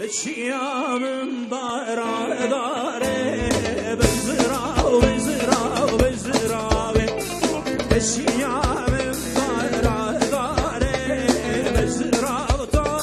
شیامم باراداره بزراو بزراو بزراوه شیامم باراداره بزراو تا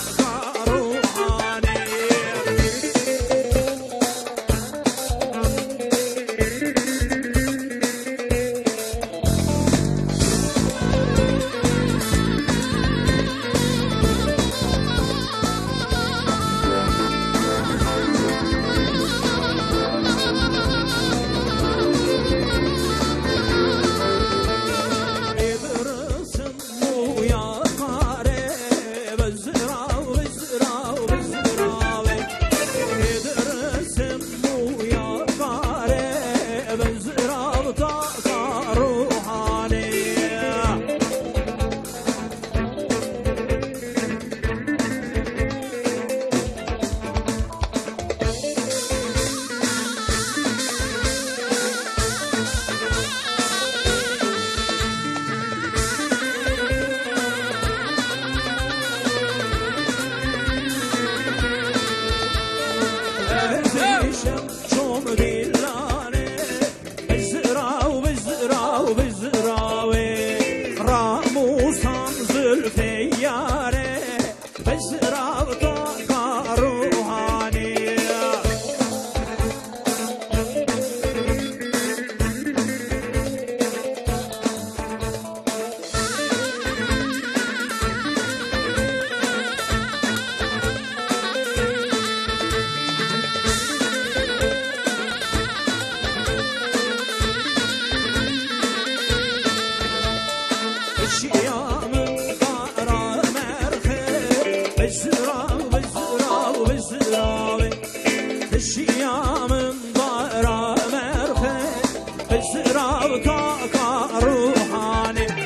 روحانی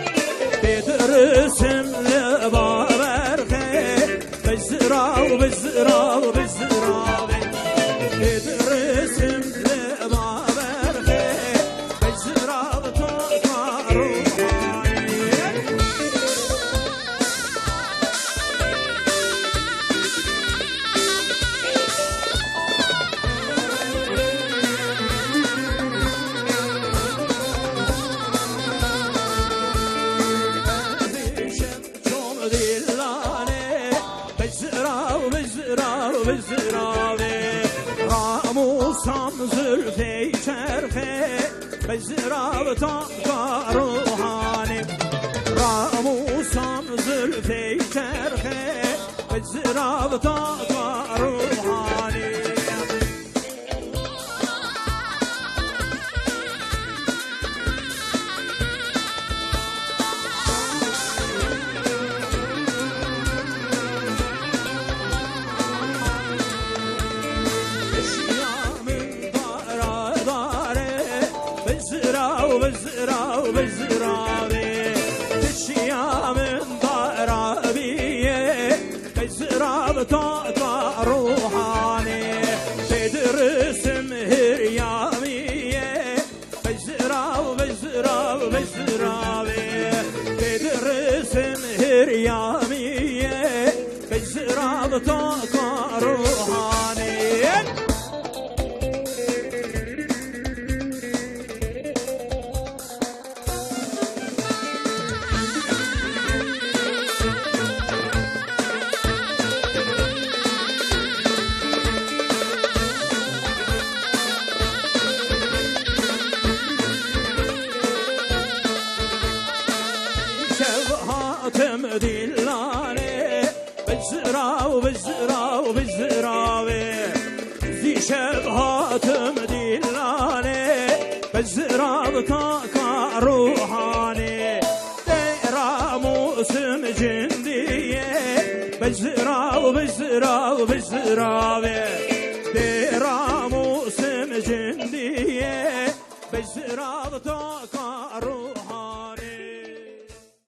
راموسان زلفی چرخه بزراو تا روحانی راموسان زلفی چرخه بزراو تا روحانی بزراو بزراوه شیامم بارابیه بزراو تا روحانی بدرسم هریامیه بزراو بزراو بزراوه بدرسم هریامیه بزراو تا روحانی شبهاتم دلانه بزراو بزراو بزراوه زی شبهاتم دلانه بزراو تا روحانه راموسم جندیه بزراو بزراو بزراوه راموسم جندیه بزراو تا